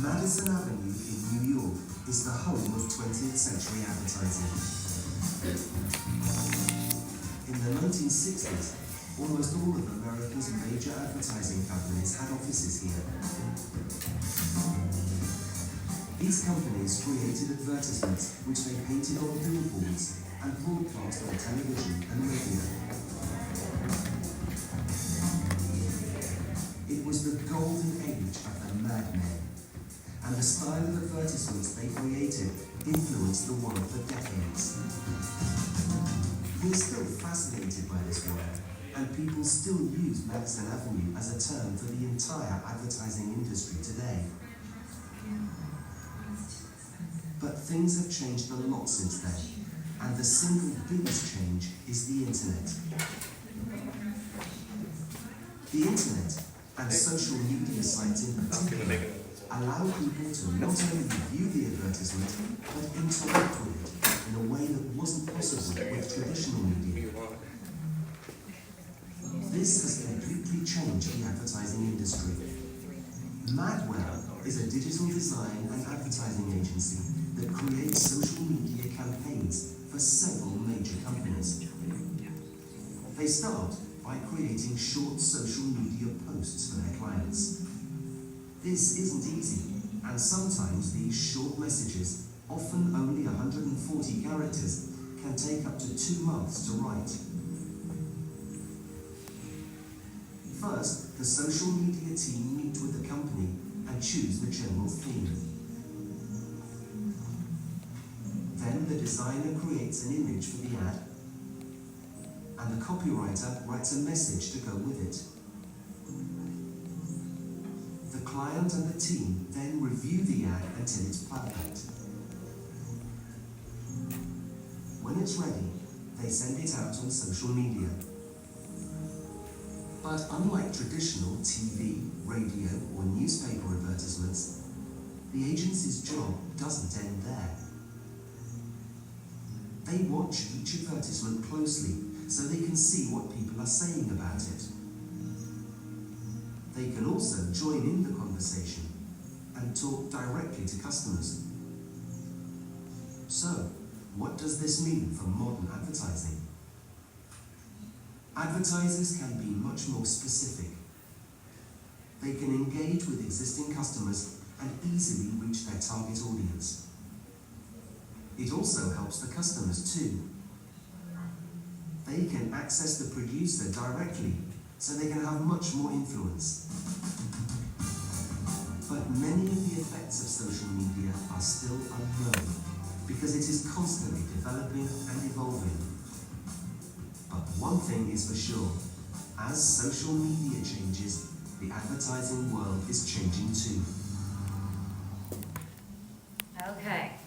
Madison Avenue in New York is the home of 20th century advertising. In the 1960s, almost all of America's major advertising companies had offices here. These companies created advertisements which they painted on billboards and broadcast on television and radio. It was the golden age of the madmen, and the style of advertisements they created influenced the world for decades. We're still fascinated by this work, and people still use Madison Avenue as a term for the entire advertising industry today. But things have changed a lot since then, and the single biggest change is the internet. The internet, and social media sites in particular, allow people to not only view the advertisement, but interact with it in a way that wasn't possible with traditional media. This has completely changed the advertising industry. Madwell is a digital design and advertising agency that creates social media campaigns for several major companies. They start by creating short social media posts for their clients. This isn't easy, and sometimes these short messages, often only 140 characters, can take up to 2 months to write. First, the social media team meet with the company and choose the general theme. Then the designer creates an image for the ad, and the copywriter writes a message to go with it. The client and the team then review the ad until it's perfect. When it's ready, they send it out on social media. But unlike traditional TV, radio, or newspaper advertisements, the agency's job doesn't end there. They watch each advertisement closely so they can see what people are saying about it. They can also join in the conversation and talk directly to customers. So, what does this mean for modern advertising? Advertisers can be much more specific. They can engage with existing customers and easily reach their target audience. It also helps the customers too. They can access the producer directly, so they can have much more influence. But many of the effects of social media are still unknown, because it is constantly developing and evolving. But one thing is for sure, as social media changes, the advertising world is changing too. Okay.